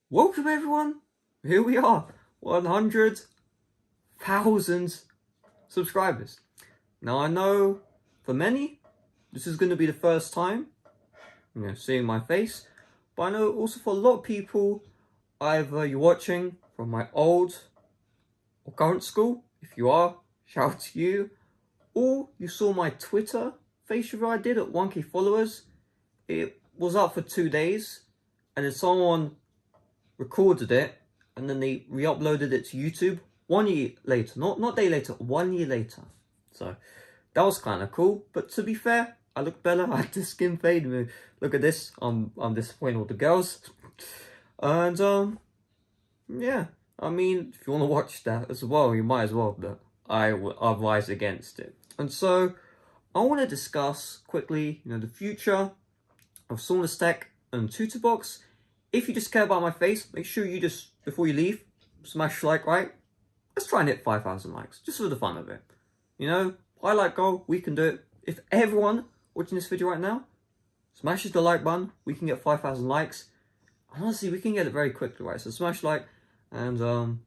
Welcome everyone, here we are, 100,000 subscribers. Now I know for many, this is going to be the first time, seeing my face, but I know also for a lot of people, either you're watching from my old or current school, if you are, shout out to you, or you saw my Twitter face review I did at 1k followers. It was up for 2 days, and then someone recorded it, and then they re-uploaded it to YouTube 1 year later, not day later, 1 year later. So that was kind of cool. But to be fair, I look better. I had the skin fade. Look at this. I'm disappointed with the girls. And yeah. I mean, if you want to watch that as well, you might as well. But I advise against it. And so I want to discuss quickly, the future of Saunders Tech and Tutorbox. If you just care about my face, make sure you just, before you leave, smash like, right? Let's try and hit 5,000 likes, just for the fun of it. Highlight goal, we can do it. If everyone watching this video right now smashes the like button, we can get 5,000 likes. Honestly, we can get it very quickly, right? So smash like, and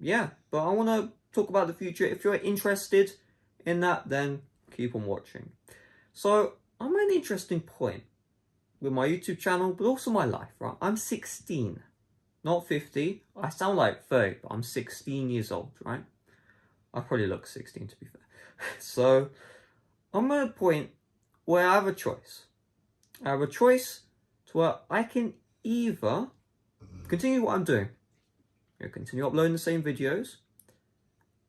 yeah. But I want to talk about the future. If you're interested in that, then keep on watching. So I'm at an interesting point with my YouTube channel, but also my life, right? I'm 16, not 50. I sound like 30, but I'm 16 years old, right? I probably look 16, to be fair. So I'm at a point where I have a choice. I have a choice to where I can either continue what I'm doing, continue uploading the same videos,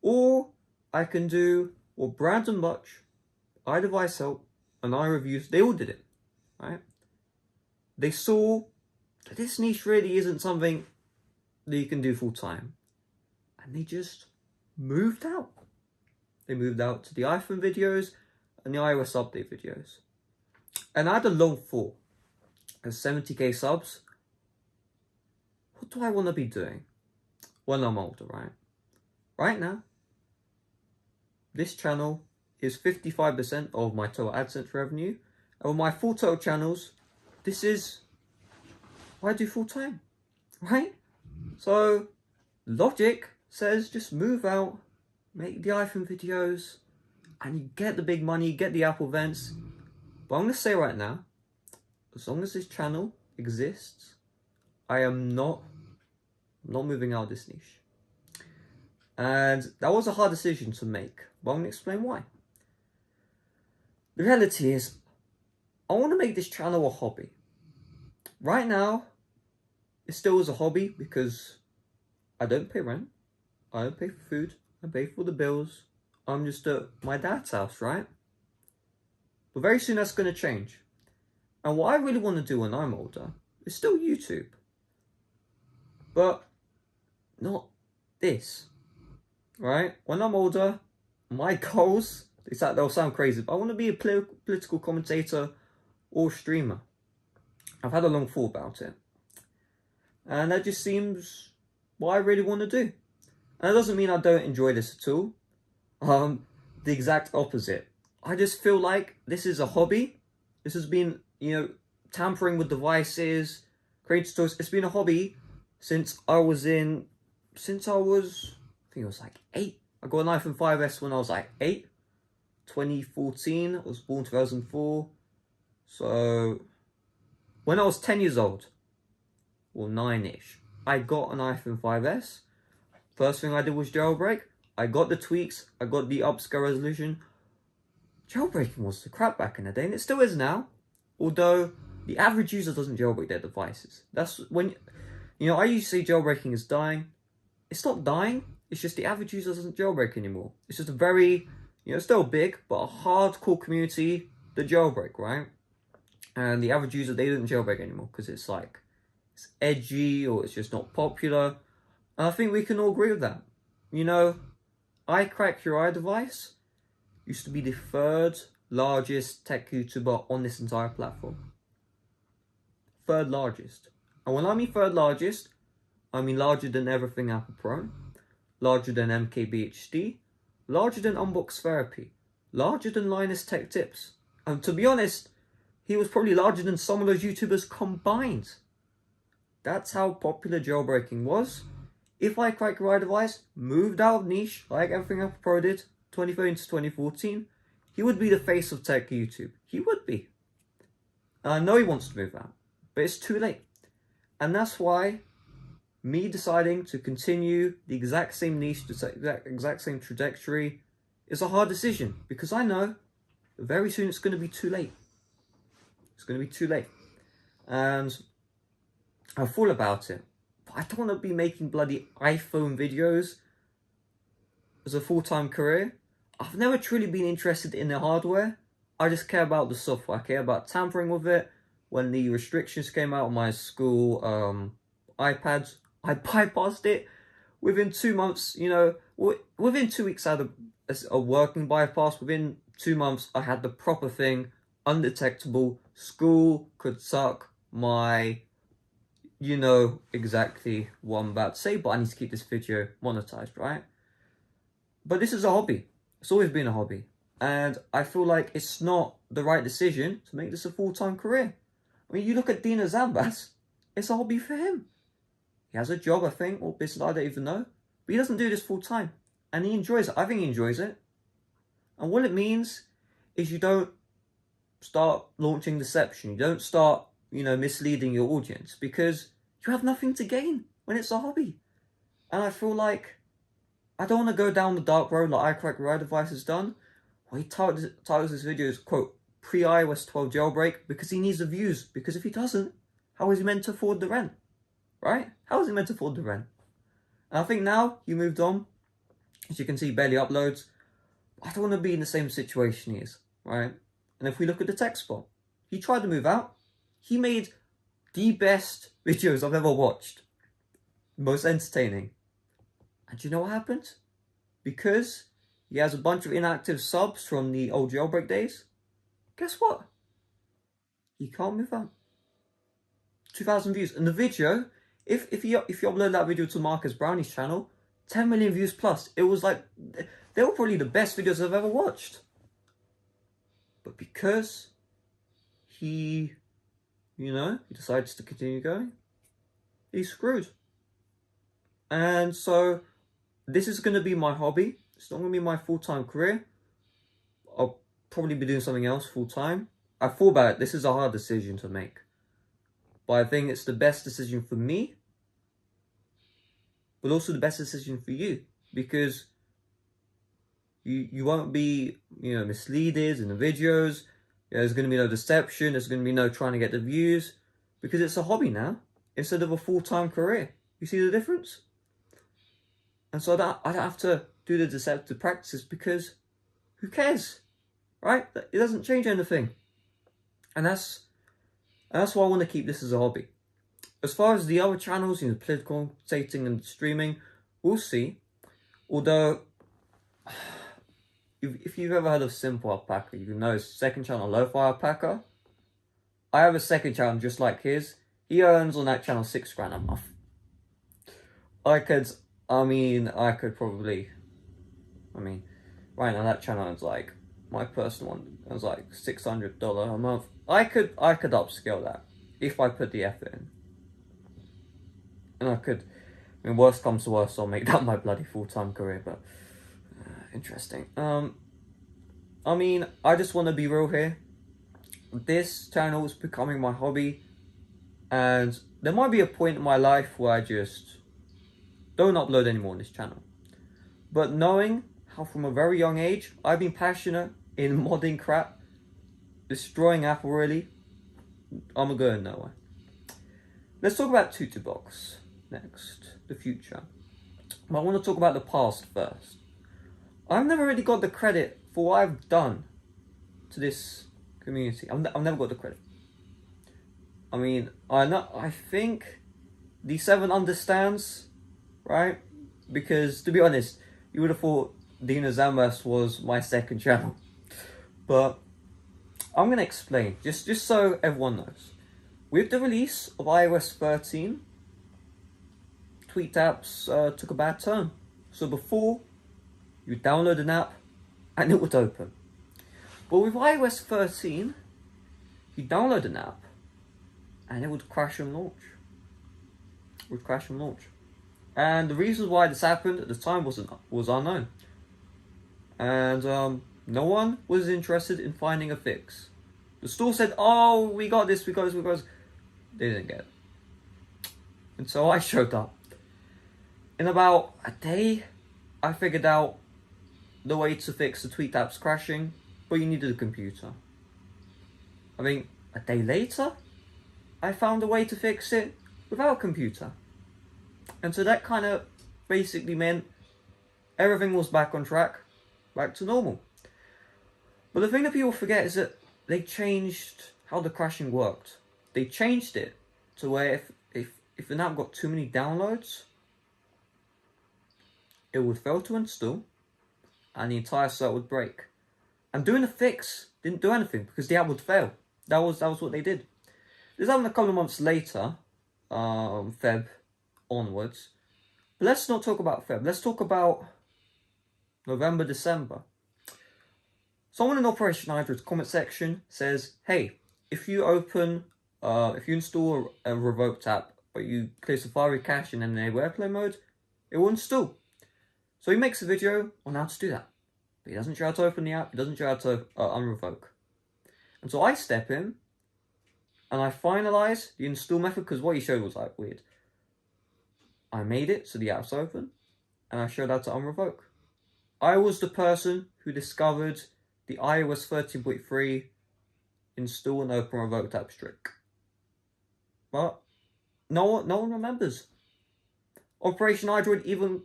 or I can do what Brandon Much, iDevice Help, and iReviews, they all did it, right? They saw that this niche really isn't something that you can do full time. And they just moved out. They moved out to the iPhone videos and the iOS update videos. And I had a long thought. At 70k subs, what do I want to be doing when I'm older, right? Right now, this channel is 55% of my total AdSense revenue. And with my full total channels, this is what I do full time, right? So logic says just move out, make the iPhone videos, and you get the big money, you get the Apple events. But I'm going to say right now, as long as this channel exists, I am not moving out of this niche. And that was a hard decision to make, but I'm going to explain why. The reality is, I want to make this channel a hobby. Right now, it still is a hobby because I don't pay rent, I don't pay for food, I pay for the bills. I'm just at my dad's house, right? But very soon that's going to change. And what I really want to do when I'm older is still YouTube. But not this, right? When I'm older, my goals, they'll sound crazy, but I want to be a political commentator or streamer. I've had a long thought about it. And that just seems what I really want to do. And it doesn't mean I don't enjoy this at all. The exact opposite. I just feel like this is a hobby. This has been, tampering with devices, creating tutorials. It's been a hobby since I think it was like 8. I got an iPhone 5S when I was like 8. 2014, I was born 2004. So when I was 10 years old, or 9-ish, I got an iPhone 5S. First thing I did was jailbreak. I got the tweaks, I got the upscale resolution. Jailbreaking was the crap back in the day, and it still is now. Although the average user doesn't jailbreak their devices. That's when, I used to say jailbreaking is dying. It's not dying, it's just the average user doesn't jailbreak anymore. It's just a very, still big, but a hardcore community that jailbreak, right? And the average user, they don't jailbreak anymore because it's like, it's edgy or it's just not popular. And I think we can all agree with that. iCrack Your iDevice used to be the 3rd largest tech YouTuber on this entire platform. 3rd largest. And when I mean 3rd largest, I mean larger than Everything Apple Pro, larger than MKBHD, larger than Unbox Therapy, larger than Linus Tech Tips. And to be honest, he was probably larger than some of those YouTubers combined. That's how popular jailbreaking was. If I Crack Your Device moved out of niche, like everything Apple Pro did, 2013 to 2014, he would be the face of tech YouTube. He would be. And I know he wants to move out, but it's too late. And that's why me deciding to continue the exact same niche, the exact same trajectory, is a hard decision. Because I know that very soon it's going to be too late. It's going to be too late. And I've thought about it. But I don't want to be making bloody iPhone videos as a full-time career. I've never truly been interested in the hardware. I just care about the software. I care about tampering with it. When the restrictions came out on my school iPads, I bypassed it. Within 2 months, you know, within 2 weeks I had a working bypass. Within 2 months, I had the proper thing, undetectable. School could suck my, you know exactly what I'm about to say, but I need to keep this video monetized, right? But this is a hobby. It's always been a hobby. And I feel like it's not the right decision to make this a full-time career. I mean, you look at Dina Zambas, it's a hobby for him. He has a job, I think, or business, I don't even know. But he doesn't do this full-time. And he enjoys it. I think he enjoys it. And what it means is you don't start launching deception. You don't start, you know, misleading your audience. Because you have nothing to gain when it's a hobby. And I feel like I don't want to go down the dark road like iCrack Your Device has done. Well, he titles his videos, quote, pre-iOS 12 jailbreak, because he needs the views. Because if he doesn't, how is he meant to afford the rent? Right? How is he meant to afford the rent? And I think now he moved on. As you can see, barely uploads. I don't want to be in the same situation he is, right? And if we look at the tech spot, he tried to move out. He made the best videos I've ever watched. Most entertaining. And do you know what happened? Because he has a bunch of inactive subs from the old jailbreak days. Guess what? He can't move out. 2,000 views. And the video, if you upload that video to Marcus Brownie's channel, 10 million views plus. It was like, they were probably the best videos I've ever watched. But because he, you know, he decides to continue going, he's screwed. And so, this is going to be my hobby. It's not going to be my full-time career. I'll probably be doing something else full-time. I thought about it. This is a hard decision to make. But I think it's the best decision for me. But also the best decision for you. Because you won't be, you know, misleaded in the videos. There's going to be no deception. There's going to be no trying to get the views. Because it's a hobby now. Instead of a full-time career. You see the difference? And so I don't have to do the deceptive practices because who cares? Right? It doesn't change anything. And that's why I want to keep this as a hobby. As far as the other channels, you know, political commentating and streaming, we'll see. Although, if you've ever heard of Simple Alpaca, you know his second channel, Lo-Fi Alpaca. I have a second channel just like his. He earns on that channel $6,000 a month. I could probably, right now that channel is like, my personal one is like $600 a month. I could upscale that if I put the effort in. And worst comes to worst, I'll make that my bloody full-time career, but interesting. I just want to be real here. This channel is becoming my hobby, and there might be a point in my life where I just don't upload anymore on this channel. But knowing how from a very young age, I've been passionate in modding crap, destroying Apple really, I'm going nowhere. Let's talk about Tutubox next, the future. But I want to talk about the past first. I've never really got the credit for what I've done to this community. I've never got the credit. I think D7 understands, right? Because, to be honest, you would have thought Dina Zambas was my second channel. But I'm going to explain, just so everyone knows. With the release of iOS 13, TweetApps took a bad turn. So before, you download an app and it would open. But with iOS 13, you download an app and it would crash and launch. would crash and launch. And the reasons why this happened at the time was unknown. And no one was interested in finding a fix. The store said, "Oh, we got this, we got this, we got this." They didn't get it. And so I showed up. In about a day, I figured out the way to fix the tweet apps crashing, but you needed a computer. I mean, a day later, I found a way to fix it without a computer. And so that kind of basically meant everything was back on track, back to normal. But the thing that people forget is that they changed how the crashing worked. They changed it to where if an app got too many downloads, it would fail to install and the entire site would break. And doing a fix didn't do anything because the app would fail. That was what they did. This happened a couple of months later, Feb onwards. But let's not talk about Feb. Let's talk about November, December. Someone in Operation Hydra's comment section says, "Hey, if you install a revoked app, but you clear Safari cache and then enable airplane mode, it will install." So he makes a video on how to do that. But he doesn't show how to open the app, he doesn't show how to unrevoke. And so I step in and I finalize the install method because what he showed was like weird. I made it so the app's open and I showed how to unrevoke. I was the person who discovered the iOS 13.3 install and open revoked app trick. But no one remembers. Operation Hydra would even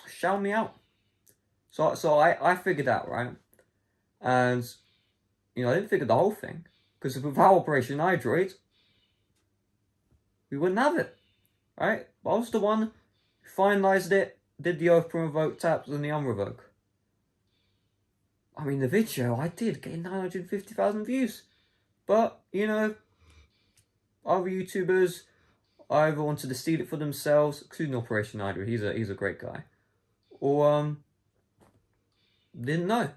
shout me out. So I figured out, right? And I didn't figure the whole thing. Because without Operation Hydroid, we wouldn't have it. Right? But I was the one who finalized it, did the open revoke taps and the unrevoke. I mean, the video I did get 950,000 views. But, other YouTubers either wanted to steal it for themselves, including Operation Hydra, he's a great guy, or didn't know.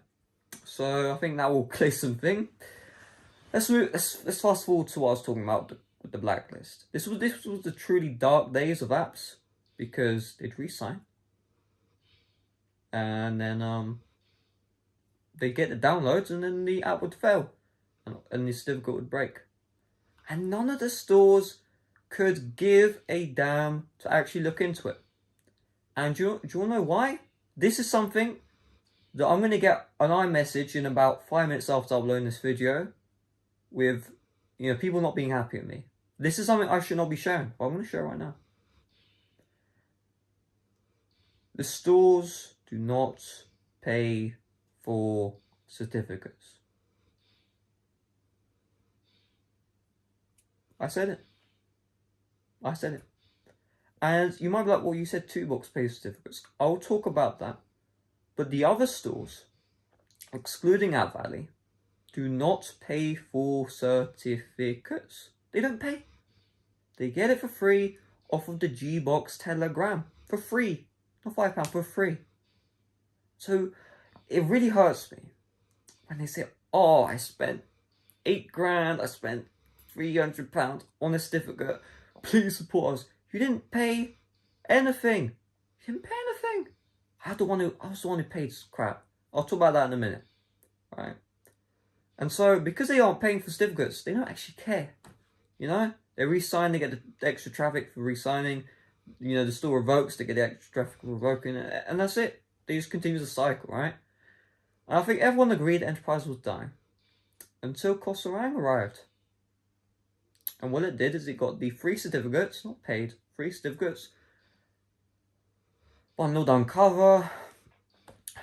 So I think that will clear something. Let's fast forward to what I was talking about with the blacklist. This was the truly dark days of apps because they'd resign, and then they'd get the downloads, and then the app would fail, and the certificate would break, and none of the stores could give a damn to actually look into it. And do you want to know why? This is something that I'm going to get an iMessage in about 5 minutes after uploading this video with, people not being happy at me. This is something I should not be sharing, but I'm going to share right now. The stores do not pay for certificates. I said it. And you might be like, well, you said 2box pays certificates. I'll talk about that. But the other stores, excluding App Valley, do not pay for certificates. They don't pay. They get it for free off of the Gbox Telegram. For free. Not £5, for free. So it really hurts me when they say, "Oh, I spent £8,000, I spent £300 on a certificate. Please support us." You didn't pay anything. I was the one who paid crap. I'll talk about that in a minute. Right? And so, because they aren't paying for certificates, they don't actually care. They re-sign, they get the extra traffic for re-signing. The store revokes, they get the extra traffic for revoking it. And that's it. They just continue the cycle, right? And I think everyone agreed Enterprise was dying. Until Kosorang arrived. And what it did is it got the free certificates, not paid, free certificates, bundled Uncover,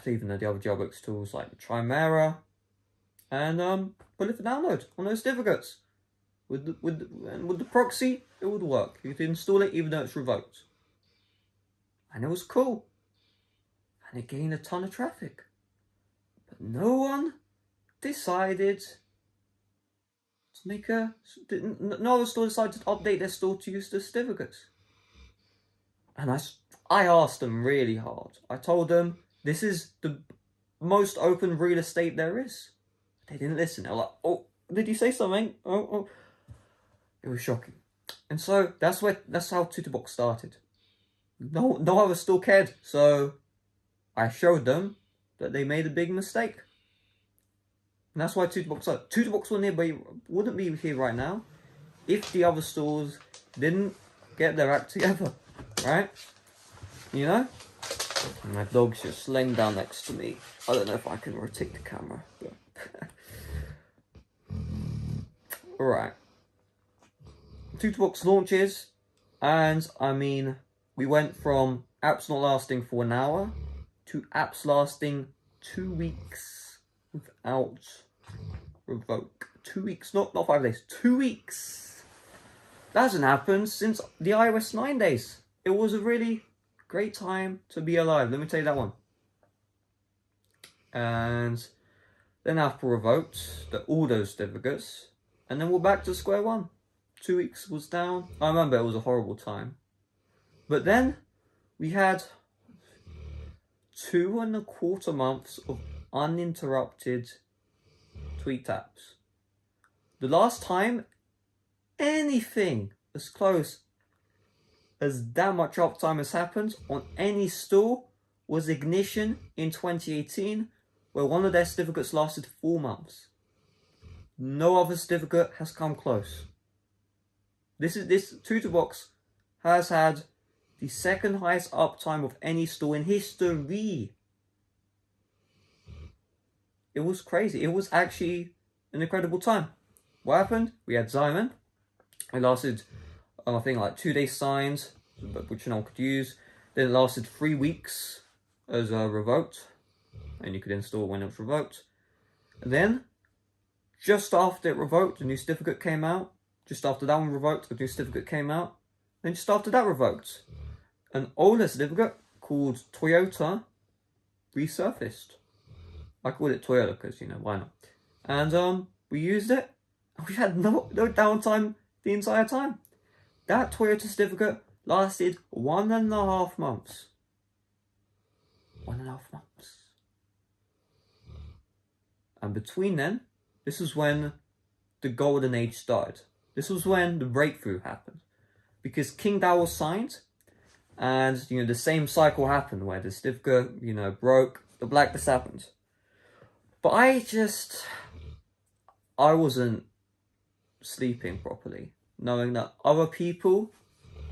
even the other Gbox tools like Chimera, and put it for download on those certificates. With the proxy, it would work. You could install it even though it's revoked. And it was cool. And it gained a ton of traffic. But no one decided to no other store decided to update their store to use the certificates. And I asked them really hard. I told them, this is the most open real estate there is. They didn't listen. They were like, "Oh, did you say something? Oh." It was shocking. And so that's how Tutorbox started. No other store cared, so I showed them that they made a big mistake. And that's why Tutorbox started. Tutorbox wouldn't be here right now if the other stores didn't get their act together, right? You know? My dog's just laying down next to me. I don't know if I can rotate the camera, but alright. Tutorbox launches, and I mean, we went from apps not lasting for an hour to apps lasting 2 weeks without revoke. 2 weeks, not 5 days, 2 weeks. That hasn't happened since the iOS 9 days. It was a really great time to be alive, let me tell you that one. And then Apple revoked all those certificates, and then we're back to square one. 2 weeks was down. I remember it was a horrible time. But then we had 2.25 months of uninterrupted tweet apps. The last time anything as close as that much uptime has happened on any store was Ignition in 2018, where one of their certificates lasted 4 months. No other certificate has come close. This Tutorbox has had the second highest uptime of any store in history. It was crazy. It was actually an incredible time. What happened? We had Zyman. It lasted, I think, like 2 days signed, which no one could use. Then it lasted 3 weeks as revoked, and you could install when it was revoked. And then, just after it revoked, a new certificate came out. Just after that one revoked, a new certificate came out. Then just after that revoked, an older certificate called Toyota resurfaced. I call it Toyota because, you know, why not? And we used it, and we had no downtime the entire time. That Toyota certificate lasted 1.5 months. 1.5 months. And between then, this is when the golden age started. This was when the breakthrough happened. Because King Dow was signed, and, you know, the same cycle happened where the certificate, you know, broke, the blacklist happened. But I wasn't sleeping properly, knowing that other people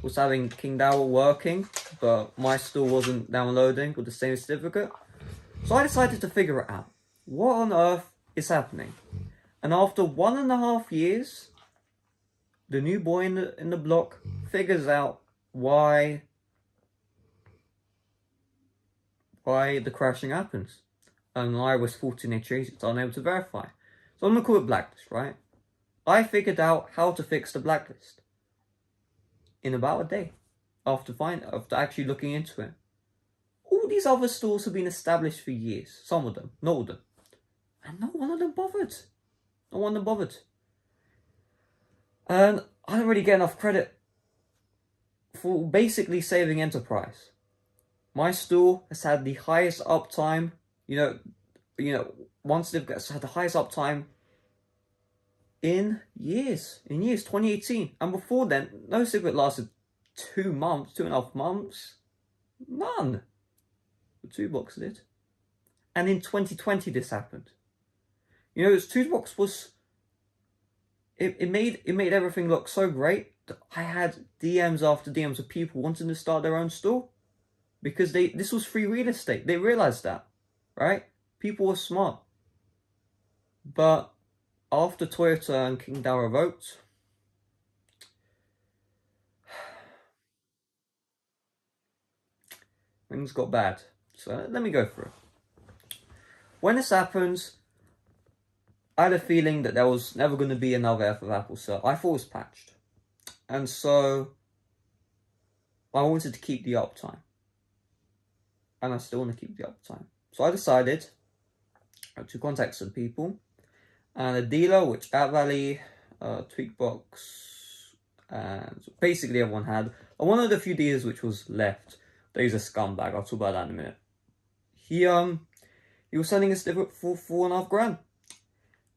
was having King Dow working, but my store wasn't downloading with the same certificate. So I decided to figure it out. What on earth is happening? And after 1.5 years, the new boy in the block figures out why the crashing happens. And iOS 14 changes, it's unable to verify. So I'm going to call it blacklist, right? I figured out how to fix the blacklist in about a day after actually looking into it. All these other stores have been established for years. Some of them, not all of them. And not one of them bothered. Not one of them bothered. And I don't really get enough credit for basically saving enterprise. My store has had the highest uptime, you know, one certificate has had the highest uptime in years, 2018. And before then, no certificate lasted 2 months, 2.5 months. None. The Tutorbox did. And in 2020 this happened. You know, Tutorbox was, it made everything look so great that I had DMs after DMs of people wanting to start their own store. Because this was free real estate. They realized that, right? People were smart. But after Toyota and King Dow revoked, things got bad. So let me go through it. When this happens, I had a feeling that there was never going to be another F of Apple, so I thought it was patched. And so I wanted to keep the uptime. And I still want to keep the uptime. So I decided to contact some people. And a dealer, which App Valley, Tweakbox, and basically everyone had. And one of the few dealers which was left, that he's a scumbag. I'll talk about that in a minute. He was selling a certificate for $4.5 grand.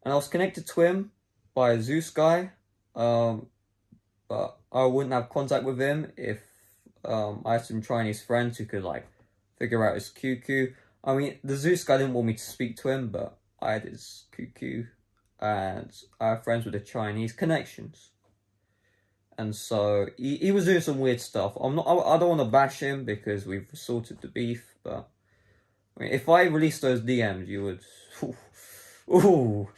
And I was connected to him by a Zeus guy. But I wouldn't have contact with him if I had some Chinese friends who could like figure out his QQ. I mean, the Zeus guy didn't want me to speak to him, but I had his QQ, and I have friends with the Chinese connections. And so he was doing some weird stuff. I don't want to bash him because we've sorted the beef, but I mean, if I released those DMs, you would, ooh,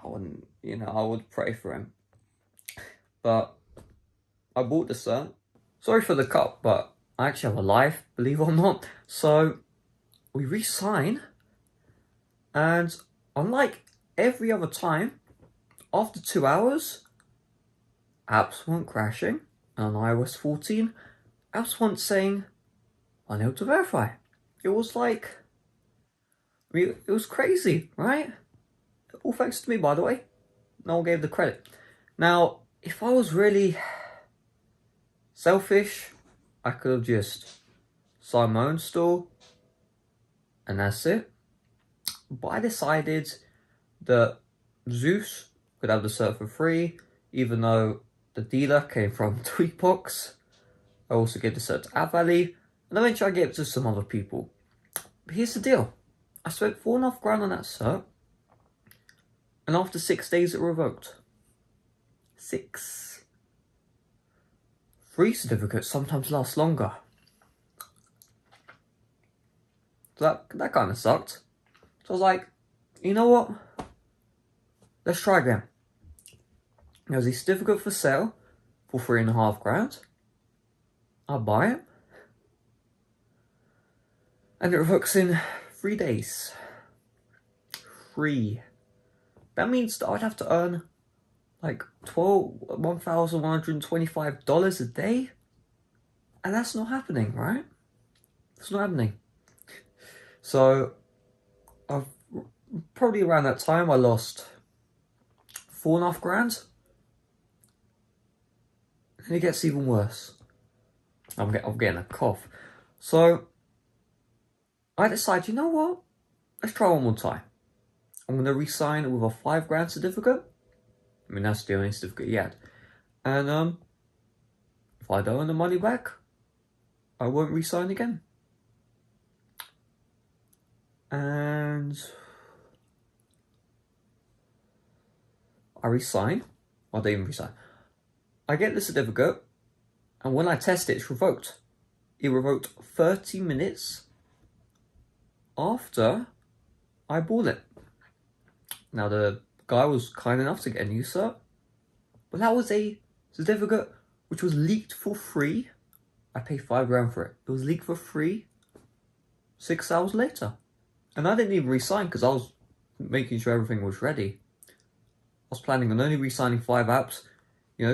I wouldn't, I would pray for him. But I bought the shirt. Sorry for the cut, but I actually have a life, believe it or not. So we re-sign, and unlike every other time, after 2 hours, apps weren't crashing. On iOS 14, apps weren't saying unable to verify. It was like, it was crazy, right? All thanks to me, by the way. No one gave the credit. Now, if I was really selfish, I could have just signed my own store, and that's it. But I decided that Zeus could have the cert for free, even though the dealer came from Tweetbox. I also gave the cert to Valley, and eventually I gave it to some other people. But here's the deal. I spent $4.5 on that cert, and after 6 days it revoked. 6. Free certificates sometimes last longer. So that kind of sucked. So I was like, you know what? Let's try again. There's a certificate for sale for $3.5. I'll buy it. And it revokes in 3 days. Free. That means that I'd have to earn like $1,125 a day. And that's not happening, right? It's not happening. So, probably around that time, I lost $4.5. And it gets even worse. I'm getting a cough. So, I decided, you know what? Let's try one more time. I'm going to re-sign with a $5 certificate. I mean, that's the only certificate he had. And if I don't earn the money back, I won't re-sign again. And I re-sign. I don't even re-sign. I get the certificate, and when I test it, it's revoked. It revoked 30 minutes after I bought it. Now, the guy was kind enough to get a new cert, but that was a certificate which was leaked for free. I paid $5 for it. It was leaked for free 6 hours later. And I didn't even re-sign because I was making sure everything was ready. I was planning on only re-signing 5 apps,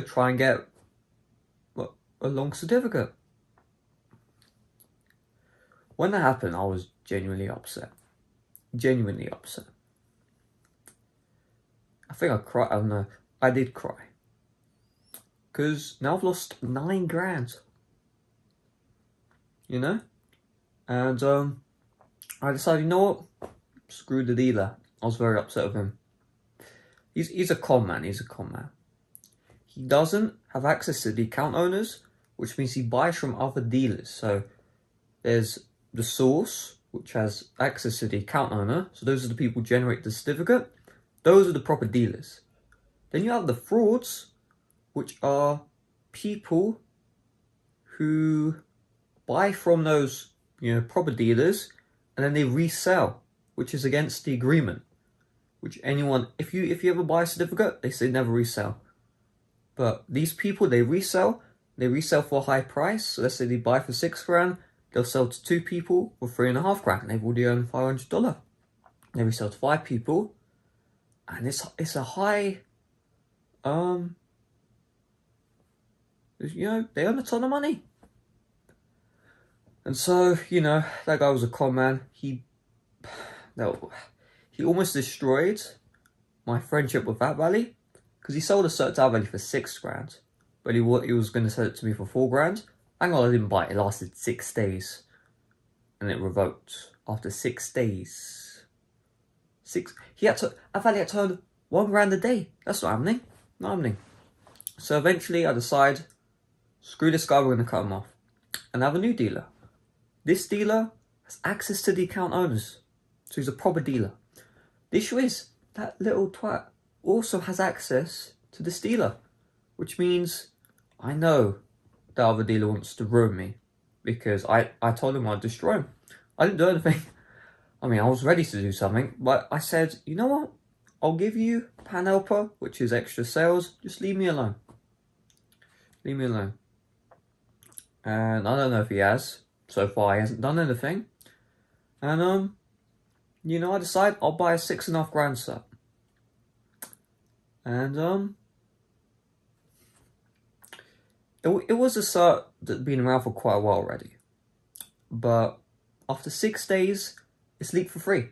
try and get a long certificate. When that happened, I was genuinely upset. Genuinely upset. I think I cried. I don't know. I did cry. Because now I've lost $9,000. And I decided, you know what? Screw the dealer. I was very upset with him. He's a con man. He's a con man. He doesn't have access to the account owners, which means he buys from other dealers. So there's the source, which has access to the account owner. So those are the people who generate the certificate. Those are the proper dealers. Then you have the frauds, which are people who buy from those, proper dealers, and then they resell, which is against the agreement. Which anyone, if you ever buy a certificate, they say never resell. But these people, they resell for a high price. So let's say they buy for $6,000, they'll sell to 2 people for $3,500. They've already earned $500. They resell to 5 people, and it's a high, they earn a ton of money. And so, that guy was a con man. He almost destroyed my friendship with Valley, because he sold a cert to Valley for $6,000, but he was going to sell it to me for $4,000. Hang on, I didn't buy it. It lasted 6 days, and it revoked after 6 days. Valley had to earn $1,000 a day. That's not happening. Not happening. So eventually I decide, screw this guy, we're going to cut him off. And I have a new dealer. This dealer has access to the account owners. So he's a proper dealer. The issue is, that little twat also has access to this dealer. Which means I know the other dealer wants to ruin me. Because I told him I'd destroy him. I didn't do anything. I mean, I was ready to do something. But I said, you know what? I'll give you Pan Helper, which is extra sales. Just leave me alone. Leave me alone. And I don't know if he has. So far, he hasn't done anything. And, you know, I decide I'll buy a 6.5 grand set. And, it was a set that's been around for quite a while already. But after 6 days, it's leaked for free.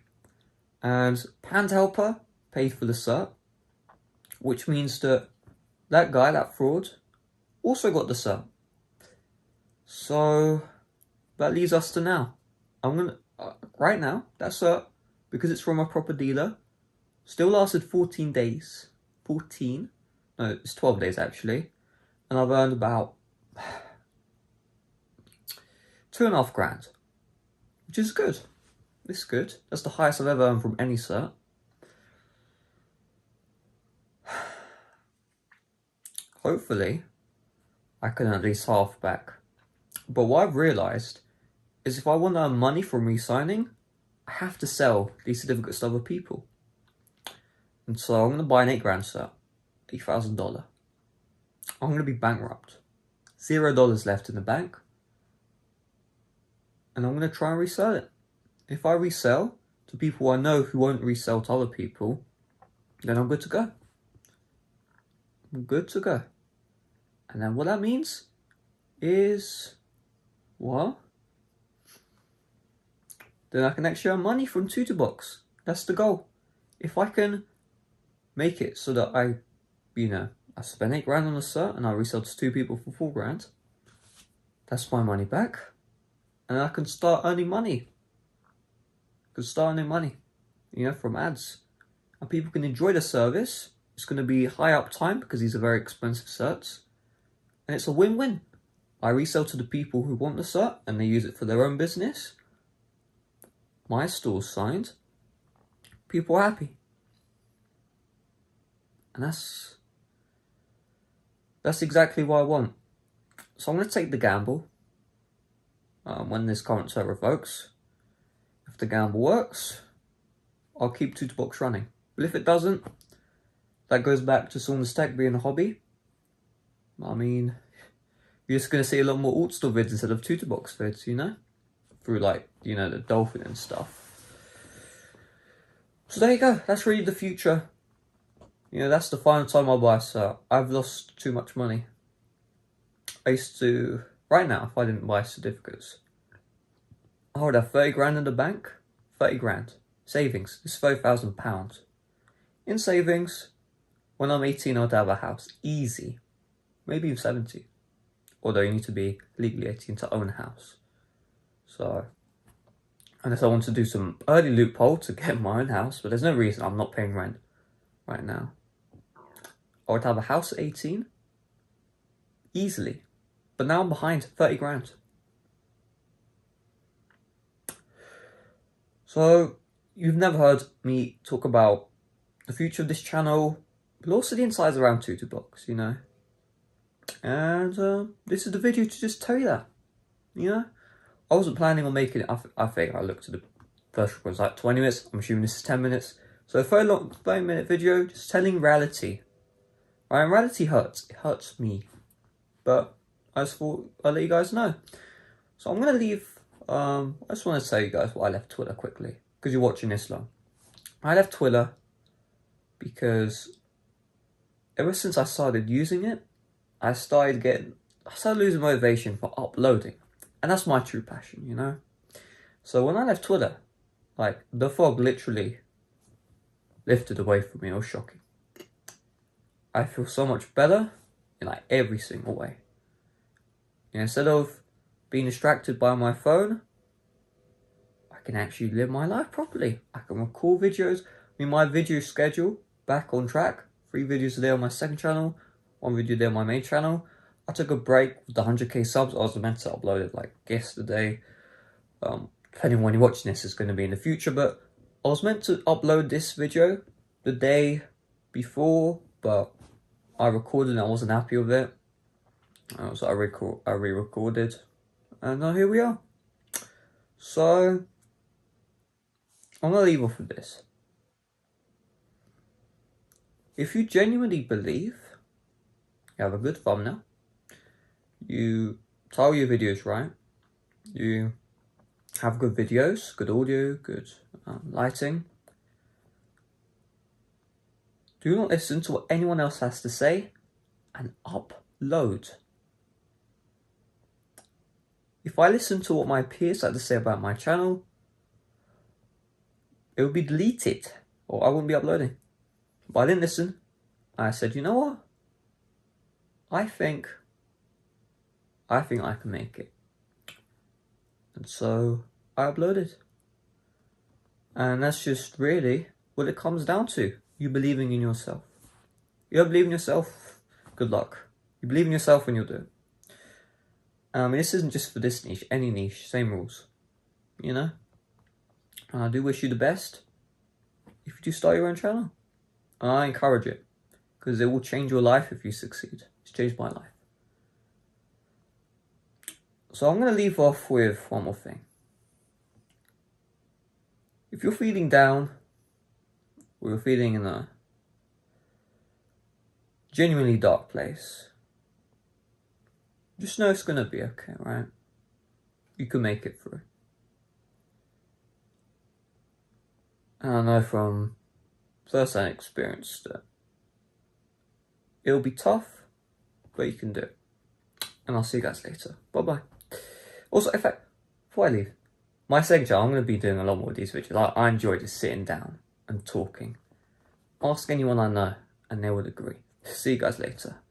And Pan Helper paid for the set, which means that that guy, that fraud, also got the set. So that leads us to now. I'm gonna right now, that set, because it's from a proper dealer, still lasted 14 days. 14? No, it's 12 days actually. And I've earned about 2.5 grand, which is good. It's good. That's the highest I've ever earned from any set. Hopefully, I can at least half back. But what I've realised is if I want to earn money from re-signing, I have to sell these certificates to other people. And so I'm going to buy an 8 grand set, $8,000. I'm going to be bankrupt. $0 left in the bank. And I'm going to try and resell it. If I resell to people I know who won't resell to other people, then I'm good to go. I'm good to go. And then what that means is, well, then I can actually earn money from Tutor Box. That's the goal. If I can make it so that I spend 8 grand on a set and I resell to 2 people for 4 grand, that's my money back. And I can start earning money. From ads. And people can enjoy the service. It's going to be high uptime because these are very expensive sets. And it's a win-win. I resell to the people who want the set and they use it for their own business. My store's signed. People are happy. And that's exactly what I want. So I'm going to take the gamble. When this current set revokes. If the gamble works, I'll keep Tutorbox running. But if it doesn't, that goes back to Saunders Tech being a hobby. I mean, you're just going to see a lot more alt store vids instead of Tutorbox vids, you know? Through the dolphin and stuff. So there you go. That's really the future. That's the final time I'll buy a set. I've lost too much money. I used to, right now, if I didn't buy certificates, I would have 30 grand in the bank. 30 grand. Savings. It's £30,000. In savings, when I'm 18, I'd have a house. Easy. Maybe even 70. Although you need to be legally 18 to own a house. So, unless I want to do some early loophole to get my own house, but there's no reason I'm not paying rent right now. I would have a house at 18. Easily. But now I'm behind 30 grand. So, you've never heard me talk about the future of this channel, but also the insides around Tutorbox, And this is the video to just tell you that, I wasn't planning on making it. I think I looked at the first one, it was like 20 minutes. I'm assuming this is 10 minutes. So a 30-minute video, just telling reality. Right, and reality hurts. It hurts me. But I just thought I'd let you guys know. So I'm going to leave. I just want to tell you guys why I left Twitter quickly. Because you're watching this long. I left Twitter because ever since I started using it, I started losing motivation for uploading. And that's my true passion, So when I left Twitter, the fog literally lifted away from me. It was shocking. I feel so much better in every single way. Instead of being distracted by my phone, I can actually live my life properly. I can record videos. My video schedule back on track. 3 videos a day on my second channel. one video there on my main channel. I took a break with the 100k subs. I was meant to upload it like yesterday. Depending on when you're watching this, it's going to be in the future. But I was meant to upload this video the day before, but I recorded and I wasn't happy with it. So I re-recorded, and now here we are. So I'm gonna leave off with this. If you genuinely believe you have a good thumbnail, you tile your videos right, you have good videos, good audio, good lighting, do not listen to what anyone else has to say and upload. If I listen to what my peers had to say about my channel, it would be deleted or I wouldn't be uploading. But I didn't listen. I said, you know what? I think I can make it. And so I uploaded. And that's just really what it comes down to. You believing in yourself. You don't believe in yourself, good luck. You believe in yourself when you'll do it. This isn't just for this niche, any niche, same rules. You know? And I do wish you the best if you do start your own channel. And I encourage it, because it will change your life if you succeed. It's changed my life. So I'm going to leave off with one more thing. If you're feeling down, or you're feeling in a genuinely dark place, just know it's going to be okay, right? You can make it through. And I know from first-hand experience that it'll be tough, but you can do it. And I'll see you guys later. Bye-bye. Also, in fact, before I leave, my second channel, I'm going to be doing a lot more of these videos. I enjoy just sitting down and talking. Ask anyone I know, and they would agree. See you guys later.